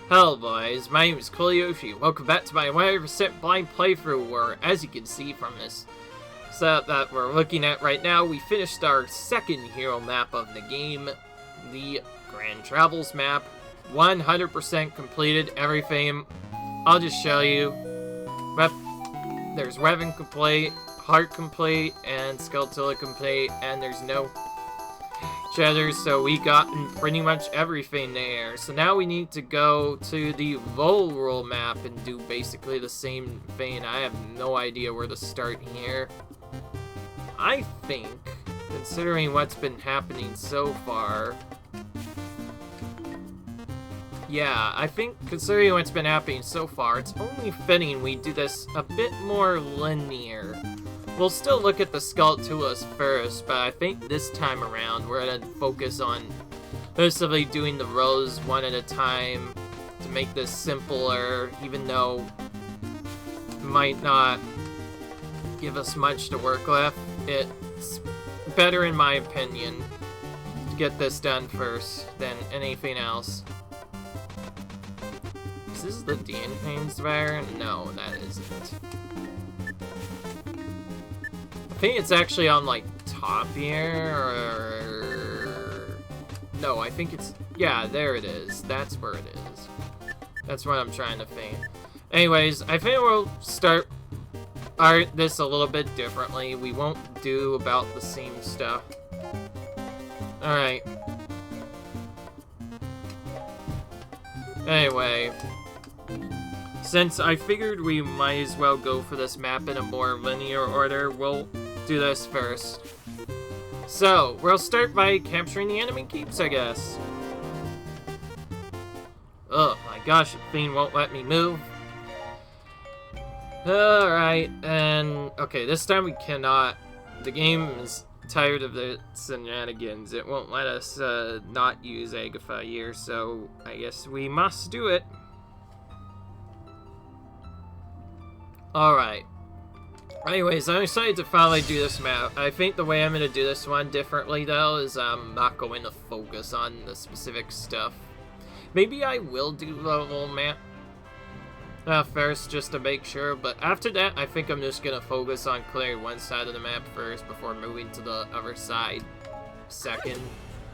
Hello boys, my name is Koyoshi. Welcome back to my 100% blind playthrough where, as you can see from this setup that we're looking at right now, we finished our second hero map of the game, the Grand Travels map. 100% completed everything. I'll just show you. There's Weapon complete, Heart complete, and Skulltulas complete, and there's no Cheddar, so we gotten pretty much everything there. So now we need to go to the Lorule map and do basically the same thing. I have no idea where to start here. I think, considering what's been happening so far, it's only fitting we do this a bit more linear. We'll still look at the Skulltulas first, but I think this time around we're going to focus on basically doing the rows one at a time to make this simpler, even though it might not give us much to work with. It's better, in my opinion, to get this done first than anything else. Is this the Ganon there? No, that isn't. I think it's actually on, like, top here, or... No, I think it's... Yeah, there it is. That's where it is. That's what I'm trying to think. Anyways, I think we'll start this a little bit differently. We won't do about the same stuff. Alright. Anyway, since I figured we might as well go for this map in a more linear order, we'll do this first. So, we'll start by capturing the enemy keeps, I guess. Oh my gosh, the thing won't let me move. Alright, and... Okay, this time we cannot... The game is tired of the shenanigans. It won't let us not use Agafa here, so I guess we must do it. Alright. Anyways, I decided to finally do this map. I think the way I'm going to do this one differently, though, is I'm not going to focus on the specific stuff. Maybe I will do the whole map first, just to make sure, but after that, I think I'm just going to focus on clearing one side of the map first before moving to the other side second.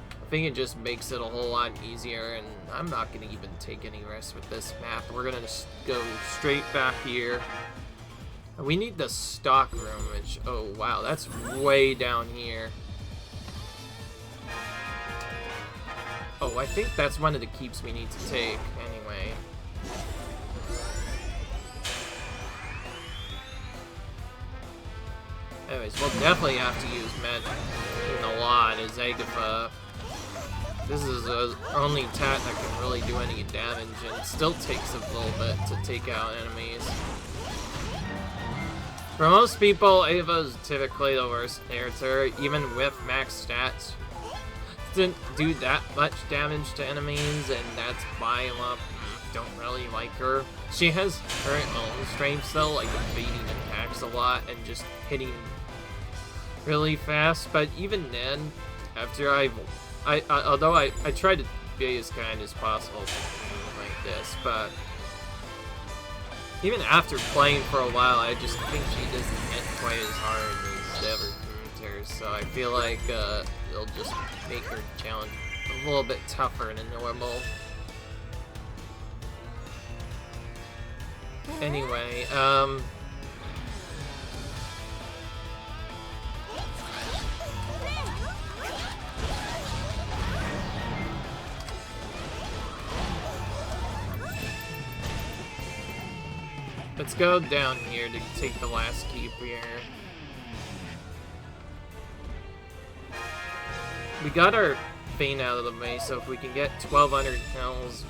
I think it just makes it a whole lot easier, and I'm not going to even take any risks with this map. We're going to just go straight back here. We need the stock room, which, oh wow, that's way down here. Oh, I think that's one of the keeps we need to take, anyway. Anyways, we'll definitely have to use magic a lot as Agafa. This is the only tat that can really do any damage, and it still takes a little bit to take out enemies. For most people, Ava is typically the worst character, even with max stats. Doesn't do that much damage to enemies, and that's why I don't really like her. She has her own strengths though, like evading attacks a lot and just hitting really fast, but even then, after although I try to be as kind as possible like this, but even after playing for a while, I just think she doesn't hit quite as hard as the other characters, so I feel like it'll just make her challenge a little bit tougher than normal. Anyway, let's go down here to take the last keep here. We got our Bane out of the way, so if we can get 1,200 kills,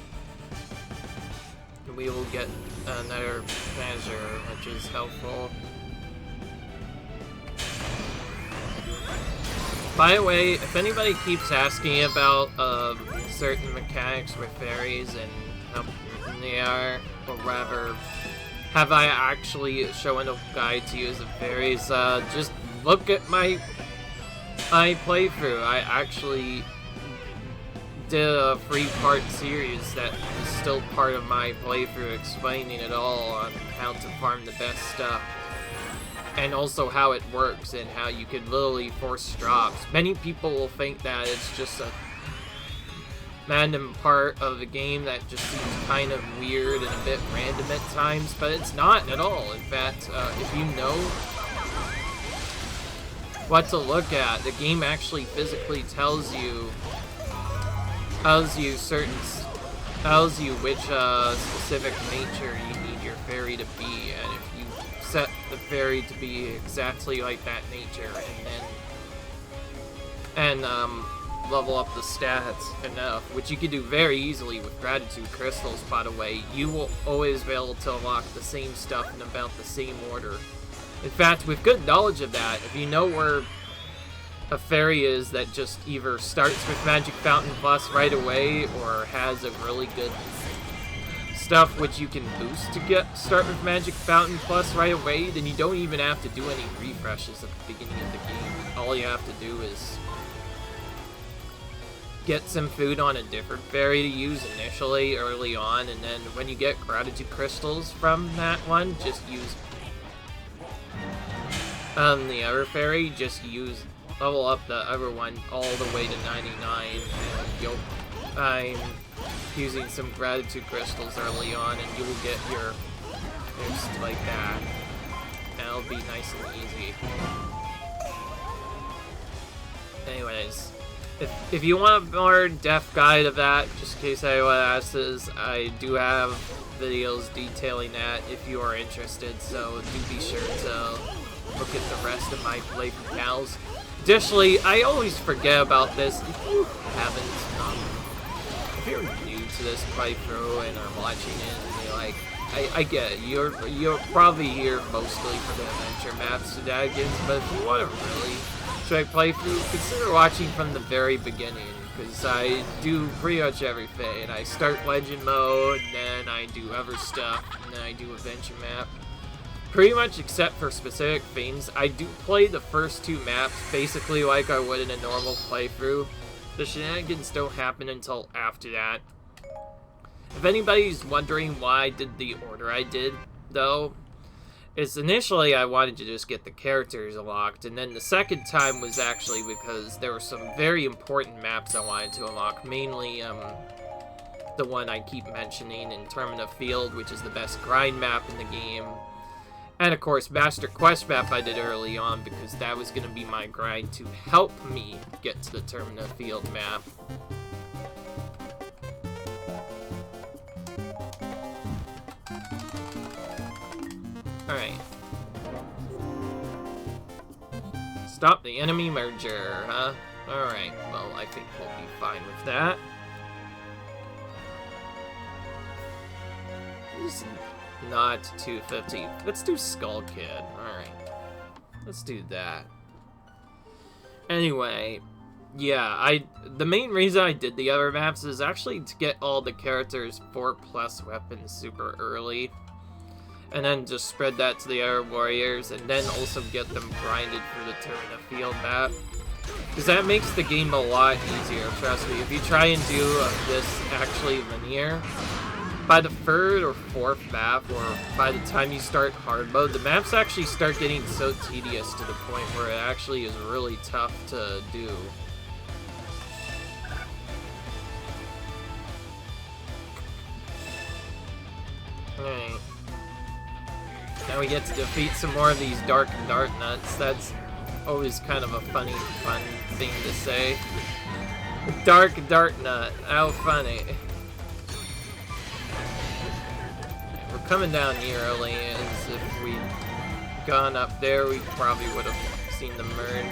we will get another measure, which is helpful. By the way, if anybody keeps asking about certain mechanics with fairies and how they are, or rather, have I actually shown a guide to use the fairies, just look at my playthrough. I actually did a 3-part series that is still part of my playthrough, explaining it all on how to farm the best stuff. And also how it works and how you can literally force drops. Many people will think that it's just a random part of the game that just seems kind of weird and a bit random at times, but it's not at all. In fact, if you know what to look at, the game actually physically tells you which specific nature you need your fairy to be, and if you set the fairy to be exactly like that nature, and level up the stats enough, which you can do very easily with gratitude crystals, by the way, you will always be able to unlock the same stuff in about the same order. In fact, with good knowledge of that, if you know where a fairy is that just either starts with Magic Fountain Plus right away or has a really good stuff which you can boost to start with Magic Fountain Plus right away, then you don't even have to do any refreshes at the beginning of the game. All you have to do is get some food on a different fairy to use initially, early on, and then when you get gratitude crystals from that one, just use the other fairy, level up the other one all the way to 99, and I'm using some gratitude crystals early on, and you will get your boost like that, and it'll be nice and easy. Anyways, if you want a more depth guide of that, just in case anyone asks, I do have videos detailing that if you are interested, so do be sure to look at the rest of my playthrough pals. Additionally, I always forget about this. If you if you're new to this playthrough and are watching it, and you're like, I get it, you're probably here mostly for the adventure maps shenanigans, but if you want to really try playthrough, consider watching from the very beginning, because I do pretty much everything. And I start legend mode, and then I do other stuff, and then I do adventure map. Pretty much except for specific things, I do play the first 2 maps basically like I would in a normal playthrough. The shenanigans don't happen until after that. If anybody's wondering why I did the order I did, though, is initially I wanted to just get the characters unlocked, and then the second time was actually because there were some very important maps I wanted to unlock, mainly the one I keep mentioning in Termina Field, which is the best grind map in the game. And of course, Master Quest map I did early on, because that was going to be my grind to help me get to the Termina Field map. Alright. Stop the enemy merger, huh? Alright, well, I think we'll be fine with that. Not 250. Let's do Skull Kid. Alright. Let's do that. Anyway, yeah, the main reason I did the other maps is actually to get all the characters 4+ weapons super early. And then just spread that to the other warriors, and then also get them grinded for the Termina Field map. Because that makes the game a lot easier, trust me. If you try and do this actually linear, by the 3rd or 4th map, or by the time you start hard mode, the maps actually start getting so tedious to the point where it actually is really tough to do. Alright. Now we get to defeat some more of these Dark Nuts. That's always kind of a fun thing to say. Dark Nut. How funny. We're coming down here early, as if we'd gone up there, we probably would have seen the merge.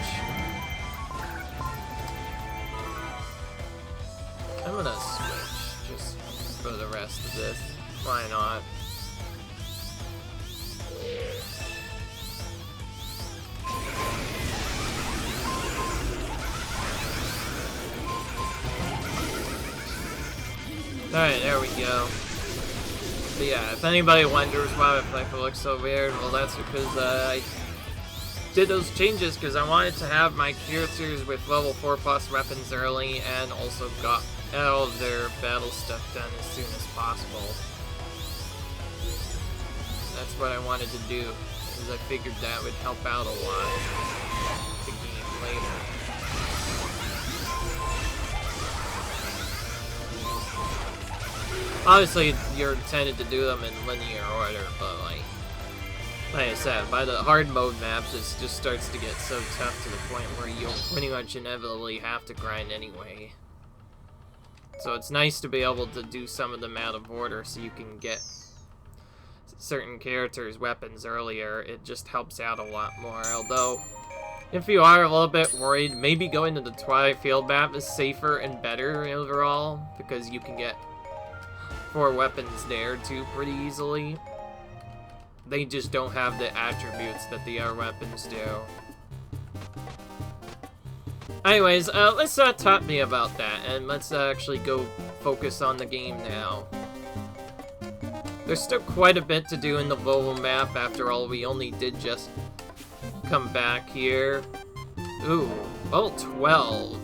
I'm gonna switch just for the rest of this. Why not? Alright, there we go. But yeah, if anybody wonders why my playthrough looks so weird, well that's because I did those changes because I wanted to have my characters with level 4+ weapons early, and also got all of their battle stuff done as soon as possible. That's what I wanted to do, because I figured that would help out a lot the game later. Obviously, you're intended to do them in linear order, but like I said, by the hard mode maps, it just starts to get so tough to the point where you'll pretty much inevitably have to grind anyway. So it's nice to be able to do some of them out of order so you can get certain characters' weapons earlier. It just helps out a lot more. Although, if you are a little bit worried, maybe going to the Twilight Field map is safer and better overall, because you can get 4 weapons there too pretty easily. They just don't have the attributes that the other weapons do. Anyways, let's stop talking about that, and let's actually go focus on the game now. There's still quite a bit to do in the Lorule map. After all, we only did just come back here. Ooh, level 12.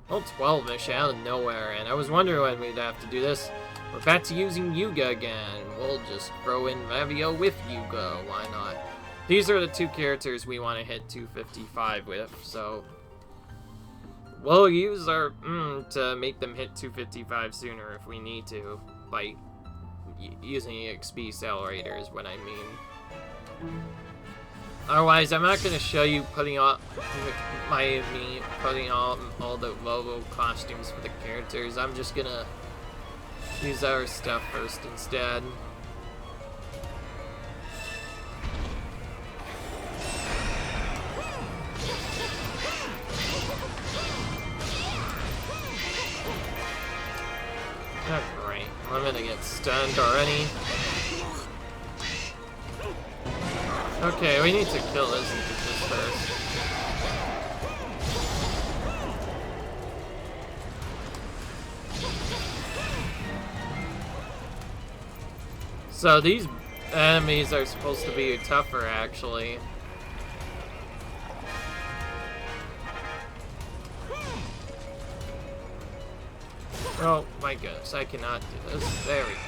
Level 12-ish out of nowhere, and I was wondering when we'd have to do this. We're back to using Yuga again. We'll just throw in Ravio with Yuga, why not? These are the 2 characters we want to hit 255 with, so we'll use our to make them hit 255 sooner if we need to, by using XP accelerator is what I mean. Otherwise, I'm not going to show you putting on putting on all the logo costumes for the characters. I'm just gonna use our stuff first instead. Oh, great. I'm gonna get stunned already. Okay, we need to kill this and get this first. So these enemies are supposed to be tougher, actually. Oh my goodness, I cannot do this. There we go.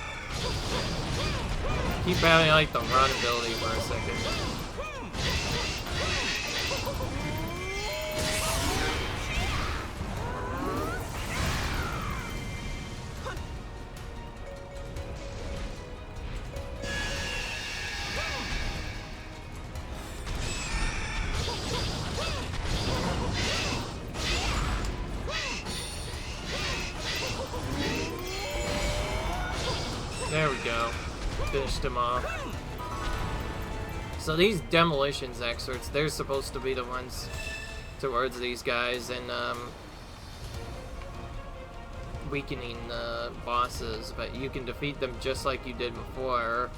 Keep having like the run ability for a second. There we go. Finished him off. So these demolitions experts, they're supposed to be the ones towards these guys and weakening the bosses, but you can defeat them just like you did before.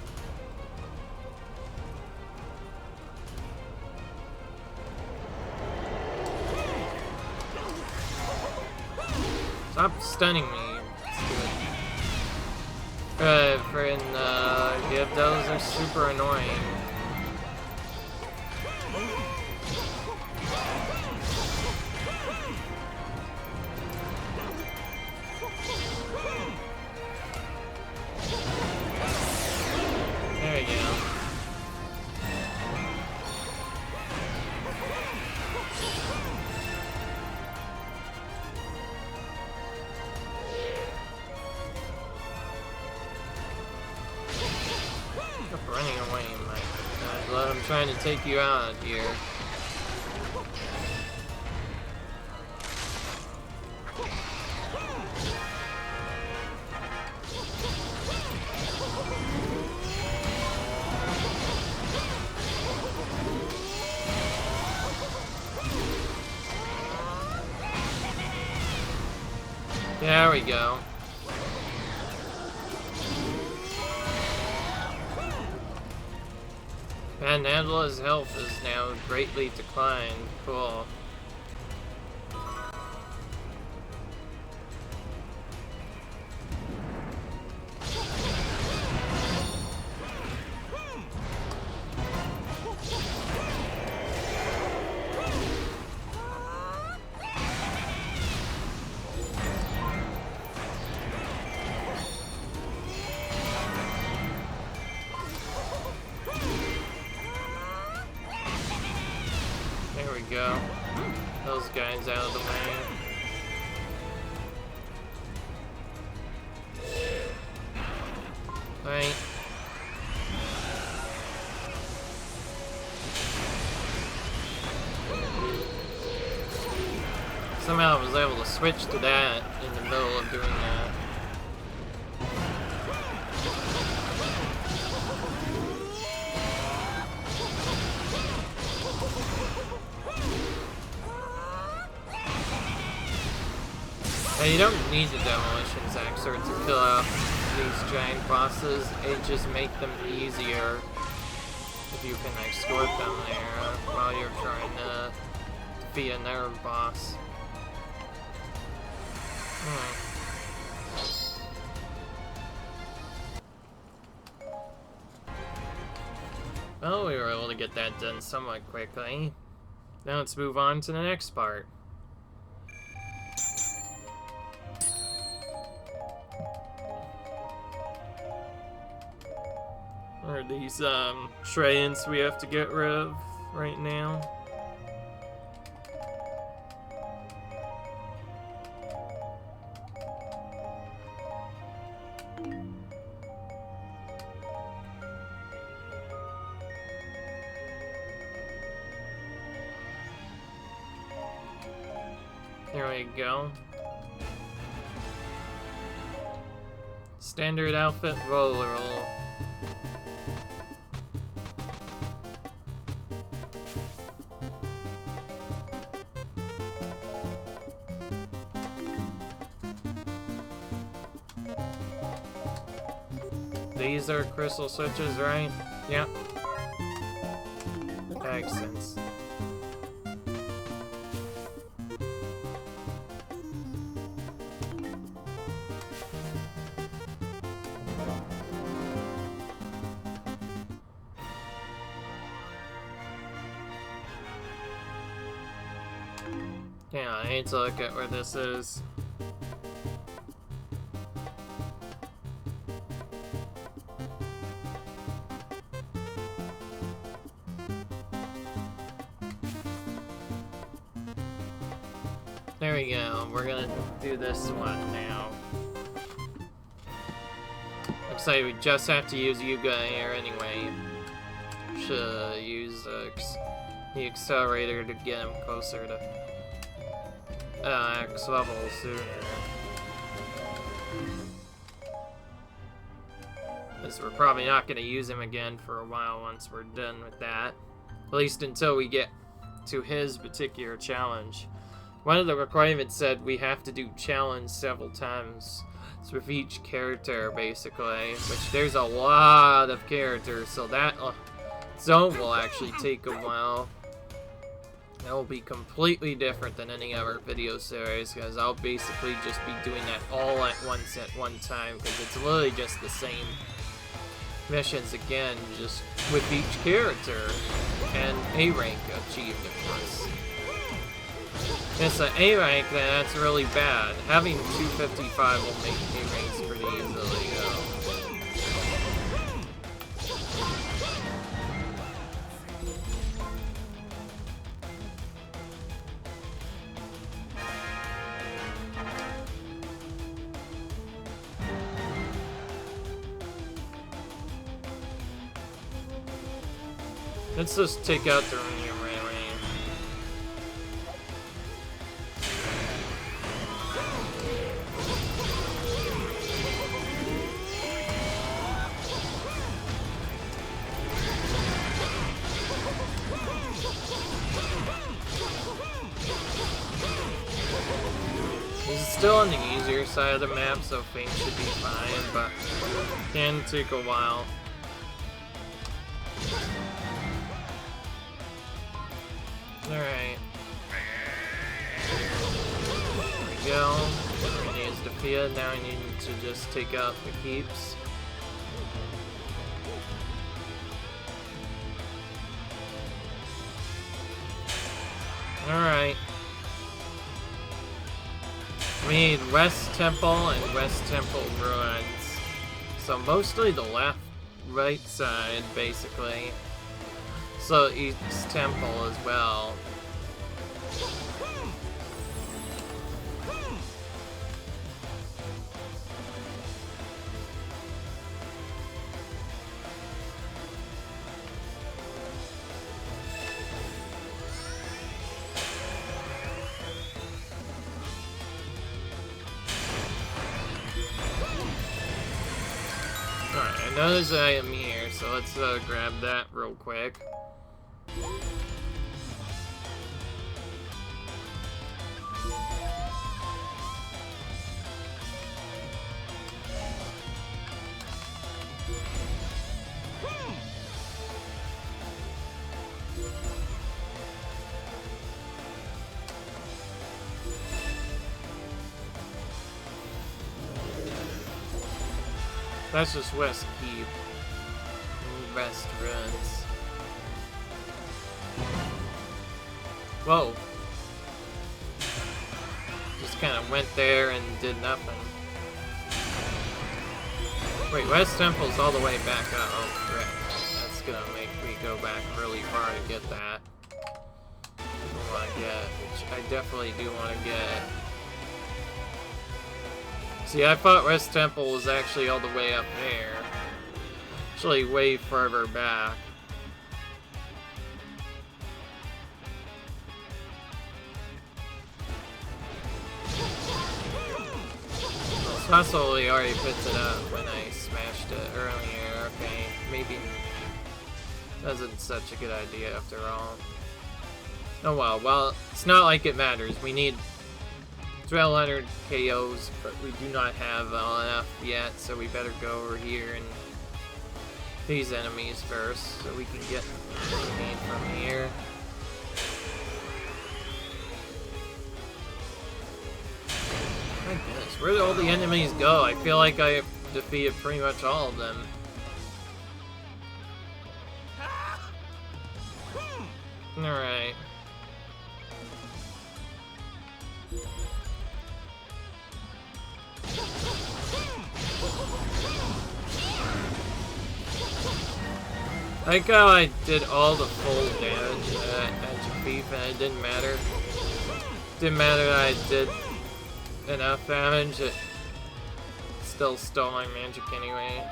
Stop stunning me. Yeah, those are super annoying. There you go. Running away, my God. I'm trying to take you out here. There we go. And Angela's health is now greatly declined. Cool. go. Those guys out of the way. Right. Somehow I was able to switch to that in the middle of doing that. And you don't need the demolitions extra to kill out these giant bosses. It just makes them easier if you can escort them there while you're trying to defeat another boss. Well, we were able to get that done somewhat quickly. Now let's move on to the next part. What are these shrines we have to get rid of right now? There we go. Standard outfit Lorule. These are crystal switches, right? Yeah. That makes sense. Yeah, I need to look at where this is. There we go. We're gonna do this one now. Looks like we just have to use Yuga here anyway. Should use the accelerator to get him closer to X level sooner. Because we're probably not going to use him again for a while once we're done with that. At least until we get to his particular challenge. One of the requirements said we have to do challenge several times. It's with each character, basically. Which there's a lot of characters, so that zone will actually take a while. That will be completely different than any other video series, because I'll basically just be doing that all at once at one time, because it's literally just the same missions again, just with each character, and A rank achieved, of course. It's an A rank, that's really bad. Having 255 will make A ranks pretty easily, Let's just take out the Runium Ray. This is still on the easier side of the map, so things should be fine, but it can take a while. Alright. There we go. We need defeated. Now I need to just take out the keeps. Alright. We need West Temple and West Temple Ruins. So mostly the left, right side, basically. So East Temple as well. Alright, I know there's an item here, so let's grab that real quick. That's just West Keep. West runs. Whoa. Just kind of went there and did nothing. Wait, West Temple's all the way back up. Oh, frick. That's gonna make me go back really far to get that. I want to get, which I definitely do want to get. See, I thought West Temple was actually all the way up there. Actually, way further back. Well, Possibly already puts it up when I smashed it earlier. Okay, maybe wasn't such a good idea after all. Oh well, it's not like it matters. We need 1,200 KOs, but we do not have enough yet, so we better go over here and these enemies first, so we can get what we need from here. My goodness, where did all the enemies go? I feel like I defeated pretty much all of them. Alright. I like how I did all the full damage at Magic Thief and it didn't matter. Didn't matter that I did enough damage, it still stole my magic anyway.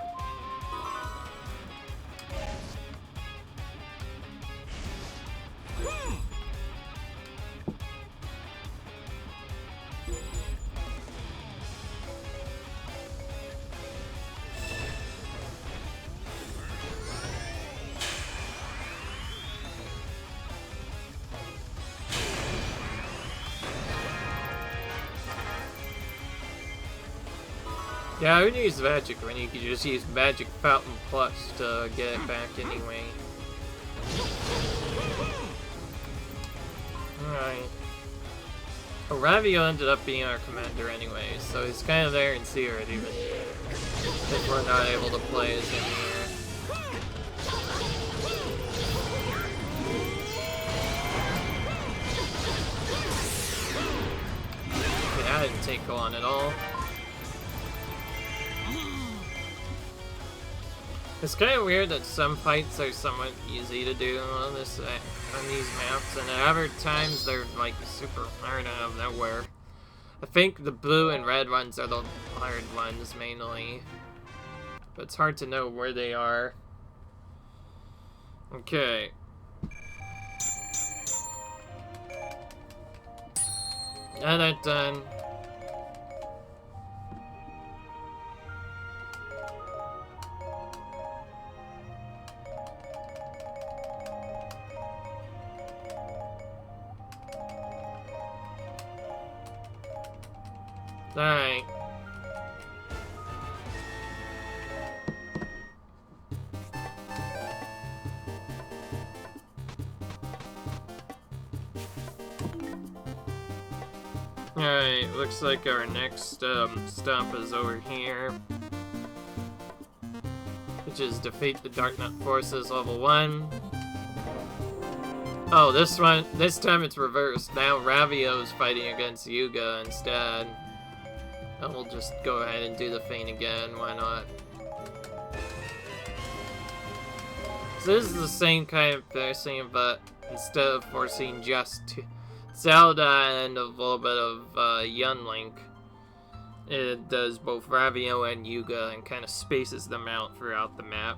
Yeah, I would use magic when you could just use Magic Fountain Plus to get it back anyway. Alright. Oh, Ravio ended up being our commander anyway, so he's kind of there in secret even if we're not able to play as him here. Okay, that didn't take long at all. It's kind of weird that some fights are somewhat easy to do on this on these maps, and at other times they're like super hard out of nowhere. I think the blue and red ones are the hard ones mainly, but it's hard to know where they are. Okay. Got that done. Alright. Alright, looks like our next stop is over here. Which is defeat the Dark Nut Forces level 1. Oh, this time it's reversed. Now Ravio's fighting against Yuga instead. And we'll just go ahead and do the feint again, why not? So this is the same kind of thing, but instead of forcing just Zelda and a little bit of Young Link. It does both Ravio and Yuga and kind of spaces them out throughout the map.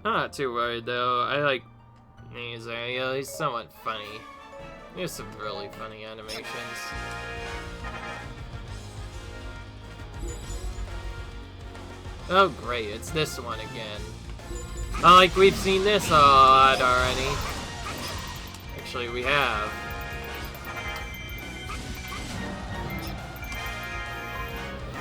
I'm not too worried though. I like Nazario. He's somewhat funny. He has some really funny animations. Oh great, it's this one again. Oh, like we've seen this a lot already. Actually, we have.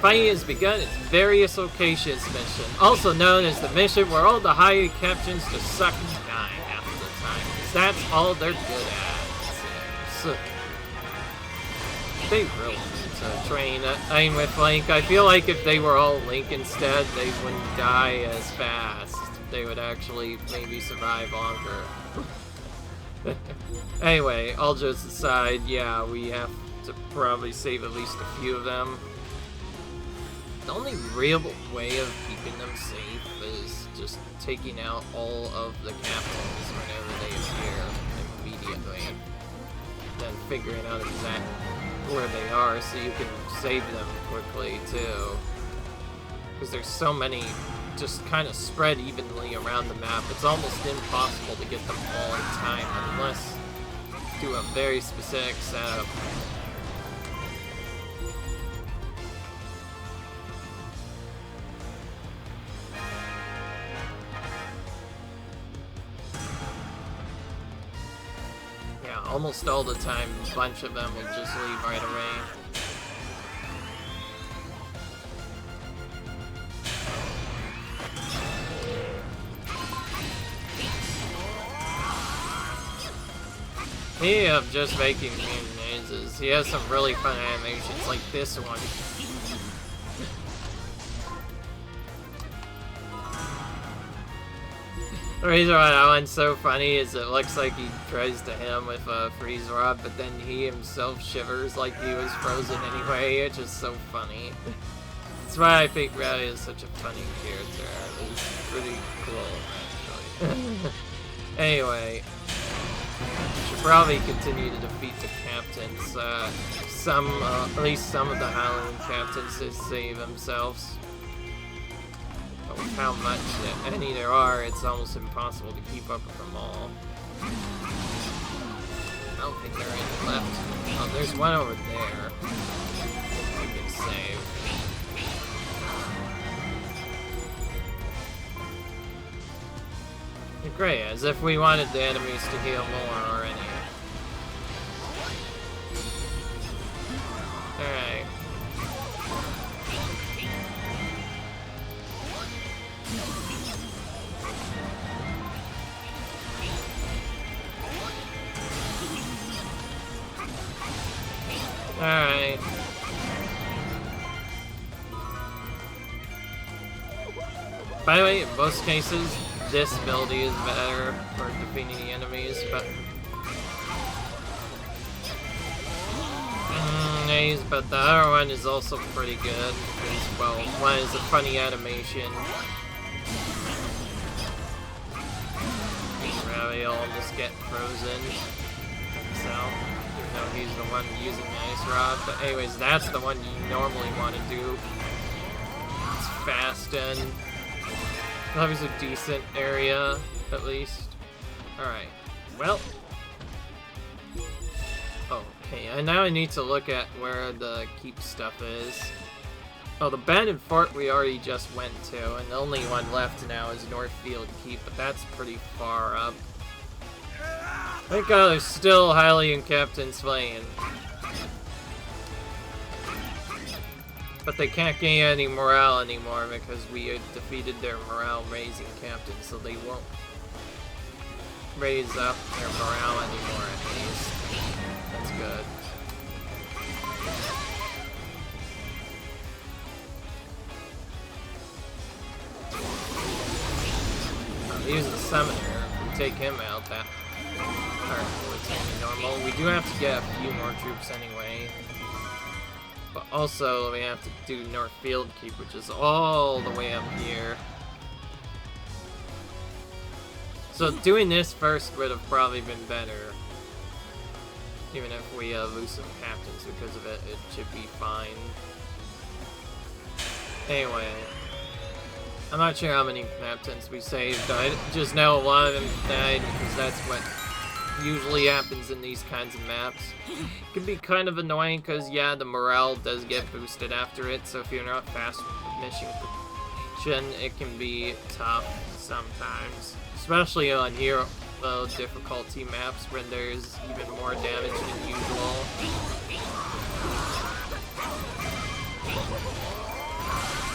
Fighting has begun its various locations mission, also known as the mission where all the high captains just suck and die half of the time, because that's all they're good at, it seems. They really need to train. I mean, with Link, I feel like if they were all Link instead, they wouldn't die as fast. They would actually maybe survive longer. Anyway, all jokes aside, yeah, we have to probably save at least a few of them. The only real way of keeping them safe is just taking out all of the captains whenever they appear immediately. Then figuring out exactly where they are so you can save them quickly too. Because there's so many just kind of spread evenly around the map, it's almost impossible to get them all in time unless you do a very specific setup. Almost all the time, a bunch of them will just leave right away. He of just making mazes. He has some really fun animations like this one. The reason why that one's so funny is it looks like he tries to hit him with a freeze rod, but then he himself shivers like he was frozen anyway. It's just so funny. That's why I think Rowdy is such a funny character. It's pretty cool, actually. Anyway, should probably continue to defeat the captains. At least some of the Halloween captains to save themselves. With how much any there are, it's almost impossible to keep up with them all. I don't think there are any left. Oh, there's one over there. We can save. Great, as if we wanted the enemies to heal more already. Alright. Alright. By the way, in most cases, this ability is better for defeating the enemies, but... but the other one is also pretty good, because, well, one is a funny animation. Ravi will almost get frozen, so... No, he's the one using the ice rod, but anyways, that's the one you normally want to do. It's fast and covers a decent area, at least. Alright, well. Okay, and now I need to look at where the keep stuff is. Oh, the abandoned fort we already just went to, and the only one left now is Northfield Keep, but that's pretty far up. Thank God there's still Hylian captains playing. But they can't gain any morale anymore because we defeated their morale-raising captain, so they won't raise up their morale anymore, at least. That's good. Oh, use the summoner. If we take him out, that... Alright, normal. We do have to get a few more troops anyway. But also, we have to do Northfield Keep, which is all the way up here. So doing this first would have probably been better. Even if we lose some captains because of it, it should be fine. Anyway, I'm not sure how many captains we saved. I just know a lot of them died because that's what usually happens in these kinds of maps. It can be kind of annoying because, yeah, the morale does get boosted after it, so if you're not fast with mission completion, it can be tough sometimes. Especially on hero difficulty maps when there's even more damage than usual.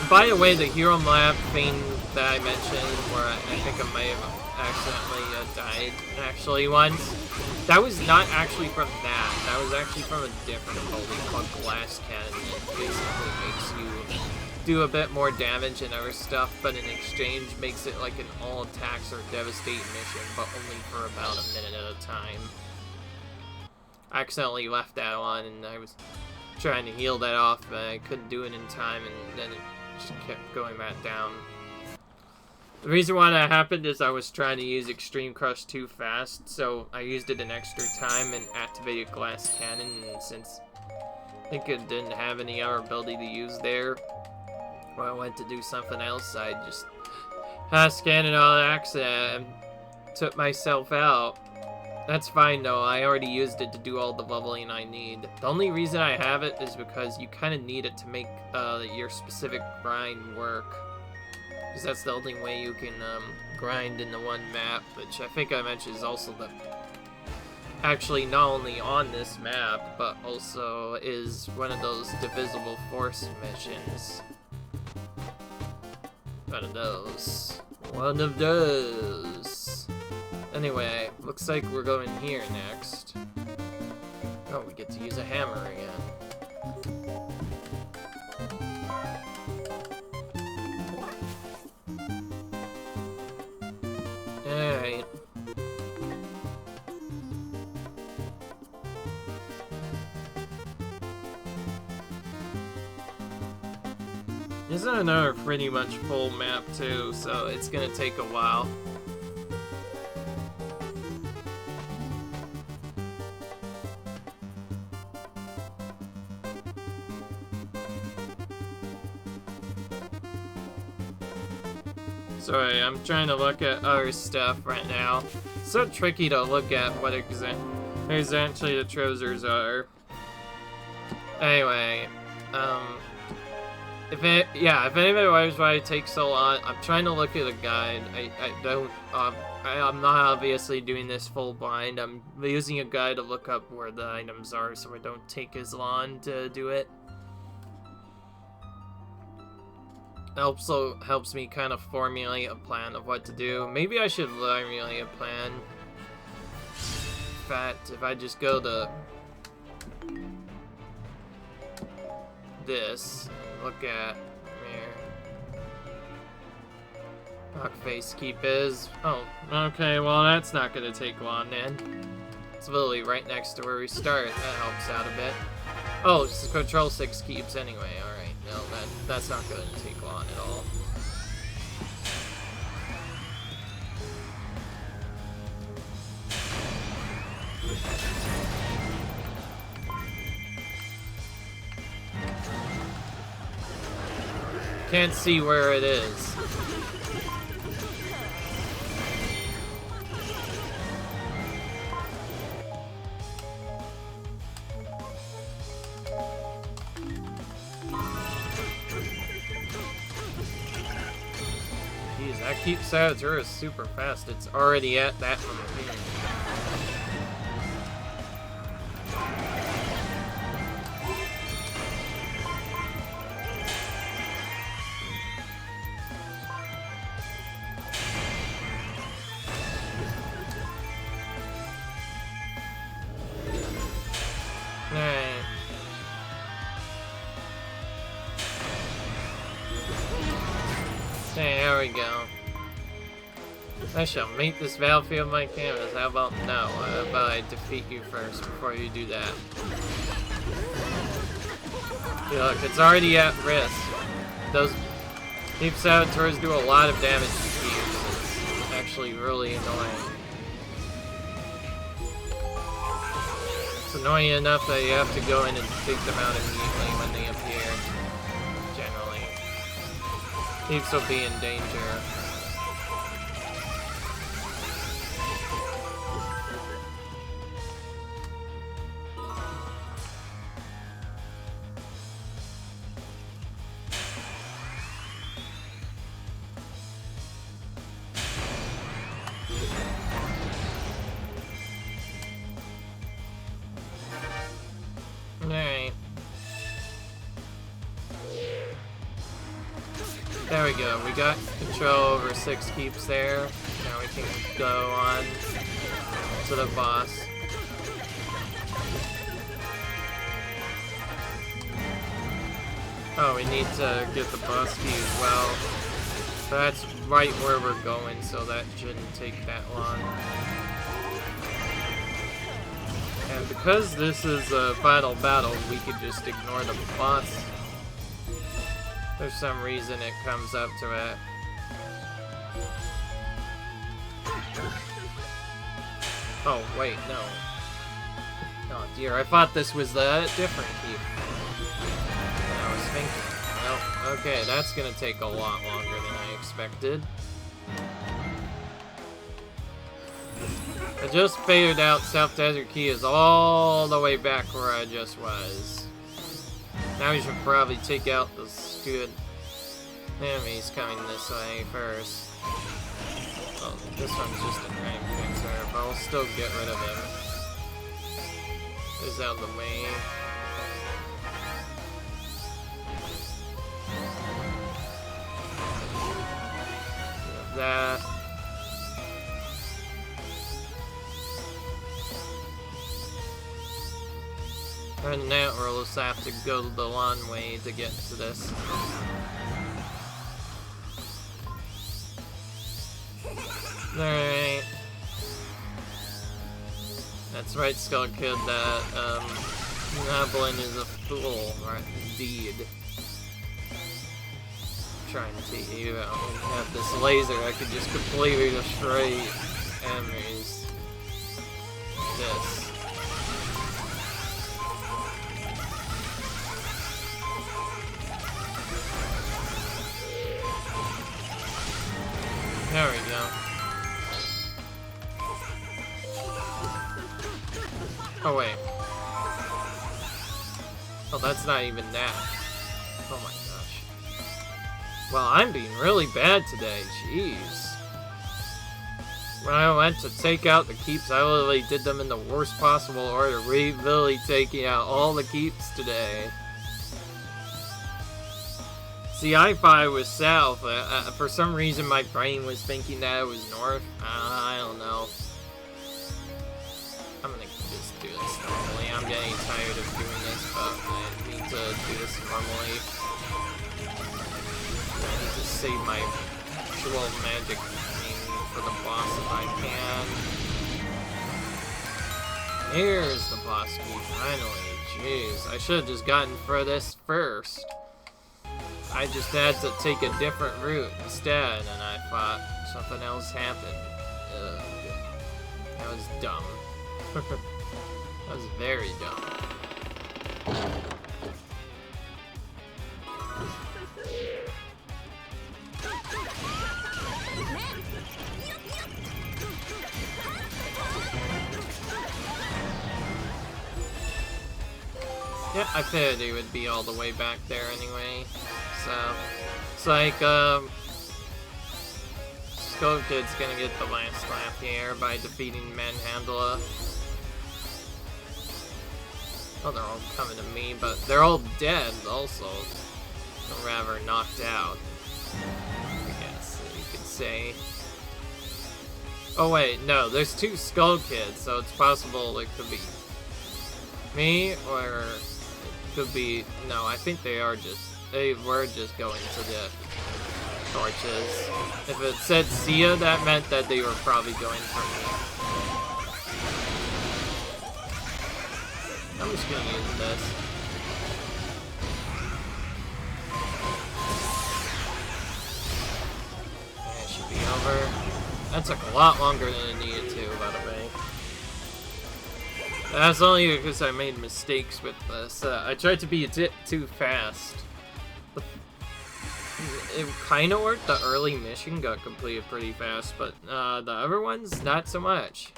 By the way, the hero map thing that I mentioned, where I think I may have accidentally died actually once, that was not actually from that. That was actually from a different ability called Glass Cannon. It basically makes you do a bit more damage and other stuff, but in exchange makes it like an all attacks or devastate mission, but only for about a minute at a time. I accidentally left that on, and I was trying to heal that off, but I couldn't do it in time, and then it just kept going back down. The reason why that happened is I was trying to use Extreme Crush too fast, so I used it an extra time and activated Glass Cannon, and since I think it didn't have any other ability to use there, when I went to do something else, I just scanned it on accident and took myself out. That's fine though, I already used it to do all the leveling I need. The only reason I have it is because you kind of need it to make your specific grind work. Because that's the only way you can grind in the one map, which I think I mentioned is also the... Actually, not only on this map, but also is one of those Divisible Force missions. One of those. One of those. Anyway, looks like we're going here next. Oh, we get to use a hammer again. Alright. This is another pretty much full map too, so it's gonna take a while. Sorry, I'm trying to look at other stuff right now. It's so tricky to look at what exactly the trousers are. Anyway, if anybody wonders why it takes so long, I'm trying to look at a guide. I'm not obviously doing this full blind. I'm using a guide to look up where the items are so it don't take as long to do it. It also helps me kind of formulate a plan of what to do. Maybe I should formulate a plan. In fact, if I just go to this, look at here. Rockface Keep is. Oh, okay, well that's not gonna take long then. It's literally right next to where we start. That helps out a bit. Oh, it's Control 6 keeps anyway, alright. No, that's not gonna take long at all. Can't see where it is. Jeez, that keeps Sagittarius super fast. It's already at that one. There we go. I shall make this battlefield my canvas. How about no? How about I defeat you first before you do that? Yeah, look, it's already at risk. Those Deep Saboteurs do a lot of damage to cubes. It's actually really annoying. It's annoying enough that you have to go in and take them out immediately when they appear. Generally. Keeps will be in danger. Alright. There we go. We got control over 6 keeps there. Now we can go on to the boss. Oh, we need to get the boss key as well. That's right where we're going, so that shouldn't take that long. And because this is a final battle, we could just ignore the boss. There's some reason it comes up to it. Oh, wait, no. Oh dear, I thought this was a different keep. I was thinking. Well, okay, that's gonna take a lot longer than I expected. I just figured out South Desert Key is all the way back where I just was. Now we should probably take out the stupid enemies coming this way first. Well, this one's just a rank fixer, but I'll still get rid of him. He's out of the way. That. And now we'll just have to go the long way to get to this. Alright. That's right, Skull Kid, that, Goblin is a fool, right? Indeed. Trying to take you out. Have this laser, I could just completely destroy enemies. This. There we go. Oh wait. Oh, that's not even that. Oh my gosh. Well, I'm being really bad today. Jeez. When I went to take out the keeps, I literally did them in the worst possible order. Really taking out all the keeps today. See, I thought it was south. For some reason, my brain was thinking that it was north. I don't know. I'm gonna just do this normally. I'm getting tired of doing this, but I need to do this normally. I need to save my actual magic for the boss if I can. Here's the boss key, finally. Jeez, I should have just gotten for this first. I just had to take a different route instead, and I thought something else happened. Ugh. That was dumb. That was very dumb. Yeah, I figured he would be all the way back there anyway. So, it's like, Skull Kid's gonna get the last lap here by defeating Manhandla. Oh, they're all coming to me, but they're all dead also. Or rather, knocked out. I guess you could say. Oh wait, no, there's 2 Skull Kids, so it's possible it could be me, or it could be... No, I think they were just going to the torches. If it said Sia, that meant that they were probably going for me. I'm just gonna use this. Okay, it should be over. That took a lot longer than it needed to, by the way. That's only because I made mistakes with this. I tried to be a bit too fast. It kind of worked. The early mission got completed pretty fast, but the other ones, not so much.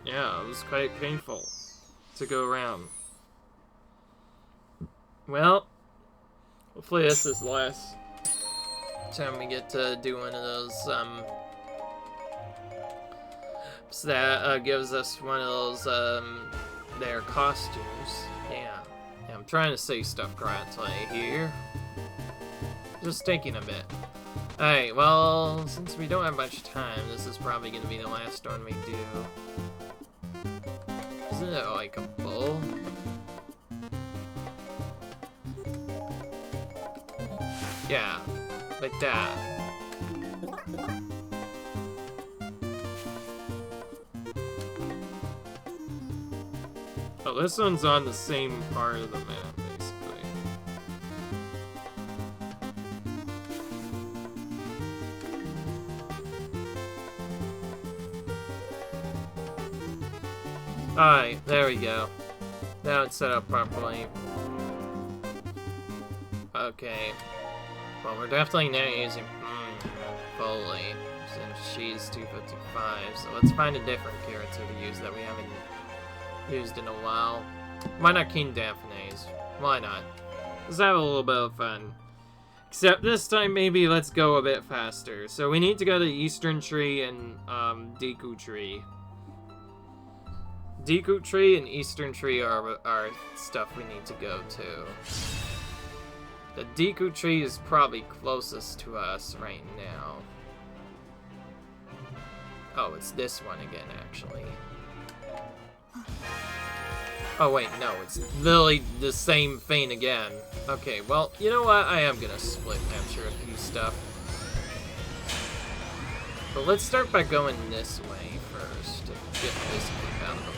Yeah, it was quite painful to go around. Well, hopefully this is the last time we get to do one of those, so that gives us one of those, their costumes. Yeah, I'm trying to say stuff correctly here. Just taking a bit. Alright, well, since we don't have much time, this is probably going to be the last one we do. Isn't it like a bull? Yeah, like that. Oh, this one's on the same part of the map, basically. Alright, there we go. Now it's set up properly. Okay. Well, we're definitely not using Foley, since she's 255, so let's find a different character to use that we haven't used in a while. Why not King Daphne's? Why not? Let's have a little bit of fun. Except this time, maybe let's go a bit faster. So we need to go to Eastern Tree and Deku Tree. Deku Tree and Eastern Tree are stuff we need to go to. The Deku Tree is probably closest to us right now. Oh, it's this one again, actually. Oh wait, no, it's literally the same thing again. Okay, well, you know what? I am gonna split capture a few stuff. But let's start by going this way first to get this keep out of the way.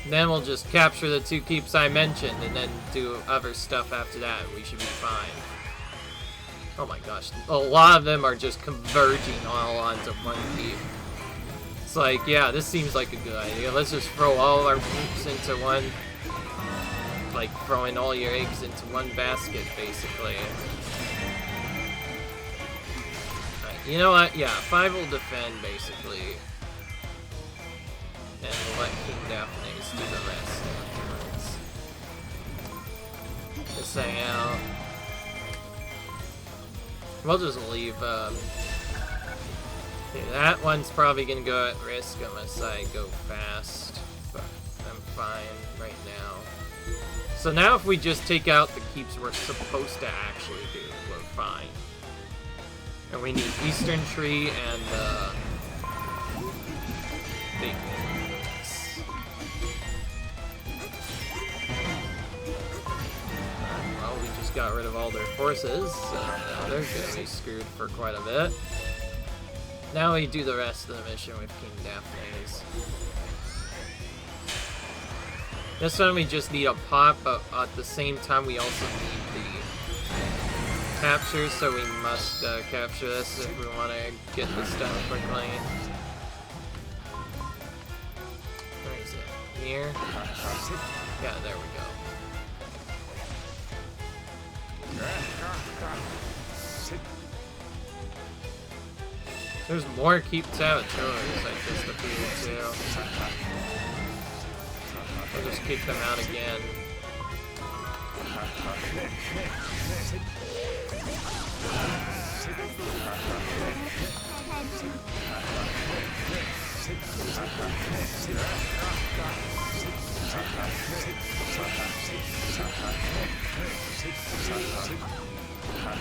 Then we'll just capture the two keeps I mentioned and then do other stuff after that. We should be fine. Oh my gosh, a lot of them are just converging all onto one keep. It's like, yeah, this seems like a good idea. Let's just throw all our groups into one, like throwing all your eggs into one basket, basically. Right, you know what? Yeah, 5 will defend, basically. And we'll let King Daphne's do the rest afterwards. Just hang out. We'll just leave, okay, that one's probably gonna go at risk unless I go fast, but I'm fine right now. So now if we just take out the keeps we're supposed to actually do, we're fine. And we need Eastern Tree and, big ones. Well, we just got rid of all their forces, so now they're gonna be screwed for quite a bit. Now we do the rest of the mission with King Daphne's. This one we just need a pot, but at the same time we also need the capture, so we must capture this if we want to get this done quickly. Where is it? Here? Yeah, there we go. There's more keep saboteurs I just appeared to. I'll just kick them out again.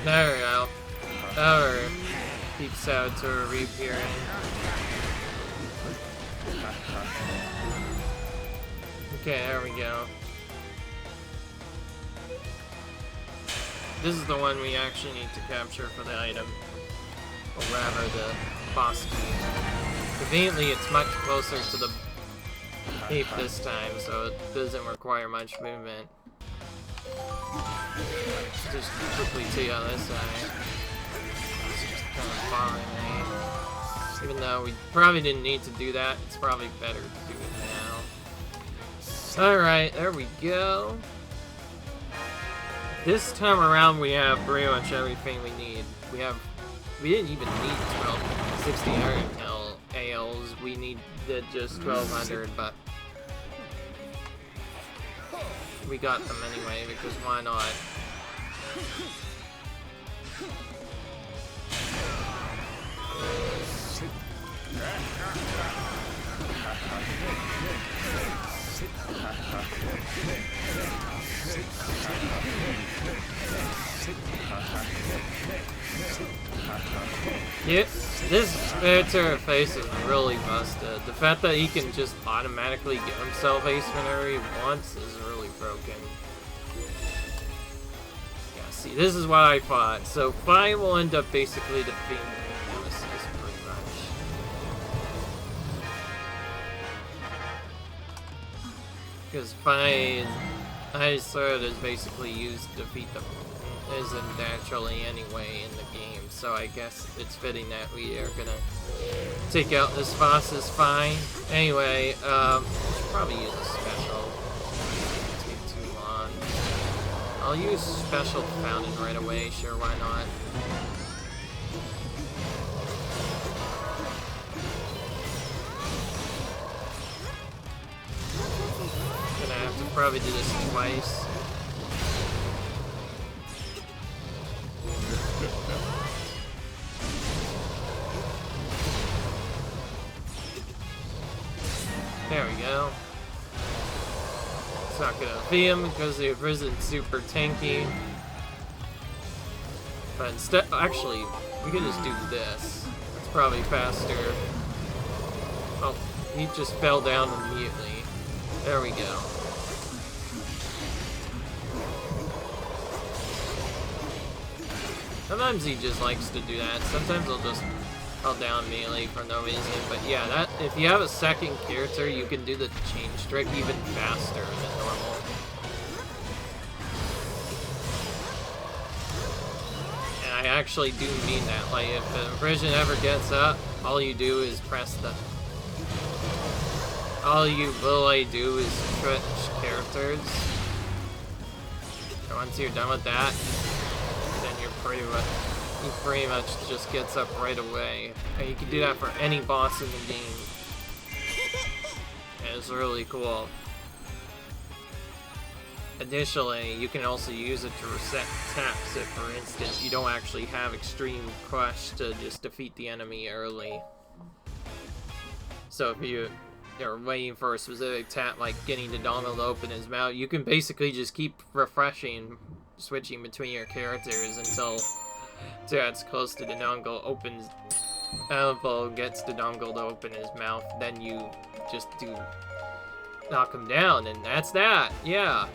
There we go. Our keep saboteur reappearing. Okay, there we go. This is the one we actually need to capture for the item. Or rather, the boss key. Conveniently, it's much closer to the cape this time, so it doesn't require much movement. Just quickly take on this side. It's just kind of bothering me. Even though we probably didn't need to do that, it's probably better to do it now. Alright, there we go. This time around we have pretty much everything we need. We didn't even need 1600 ALs, we need just 1200, but we got them anyway, because why not? Yep, this interface is really busted. The fact that he can just automatically give himself haste whenever he wants is really broken. Yeah, see, this is what I thought. So Fi will end up basically defeating Nemesis pretty much. Because Fi's sword is basically used to defeat them. Isn't naturally anyway in the game, so I guess it's fitting that we are gonna take out this boss is fine. Anyway, should probably use a special. It's take too long. I'll use special fountain right away, sure, why not? Gonna have to probably do this twice. There we go. It's not gonna be him because the isn't super tanky. But instead, actually, we could just do this. It's probably faster. Oh, he just fell down immediately. There we go. Sometimes he just likes to do that. Sometimes he'll just fall down melee for no reason. But yeah, that if you have a second character, you can do the change trick even faster than normal. And I actually do mean that. Like, if the impression ever gets up, all you do is press the... All you really do is switch characters. And once you're done with that, then you're pretty much... He pretty much just gets up right away. And you can do that for any boss in the game. And it's really cool. Additionally, you can also use it to reset taps if, for instance, you don't actually have Extreme Crush to just defeat the enemy early. So if you're waiting for a specific tap, like getting the dongle to open his mouth, you can basically just keep refreshing, switching between your characters until it's close to the dongle, opens, Elbow gets the dongle to open his mouth, then you just knock him down, and that's that, yeah.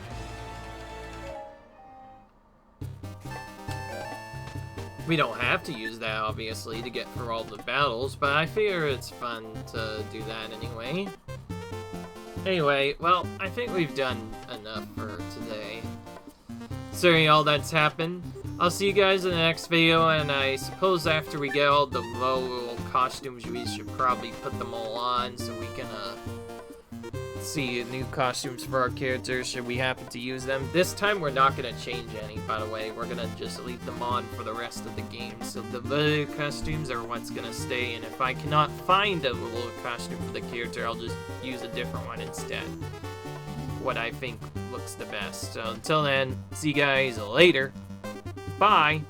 We don't have to use that, obviously, to get through all the battles, but I figure it's fun to do that anyway. Anyway, well, I think we've done enough for today. Considering all that's happened, I'll see you guys in the next video, and I suppose after we get all the Lorule costumes, we should probably put them all on so we can see new costumes for our characters should we happen to use them. This time we're not going to change any, by the way. We're going to just leave them on for the rest of the game. So the Lorule costumes are what's going to stay, and if I cannot find a Lorule costume for the character, I'll just use a different one instead. What I think looks the best. So until then, see you guys later. Bye!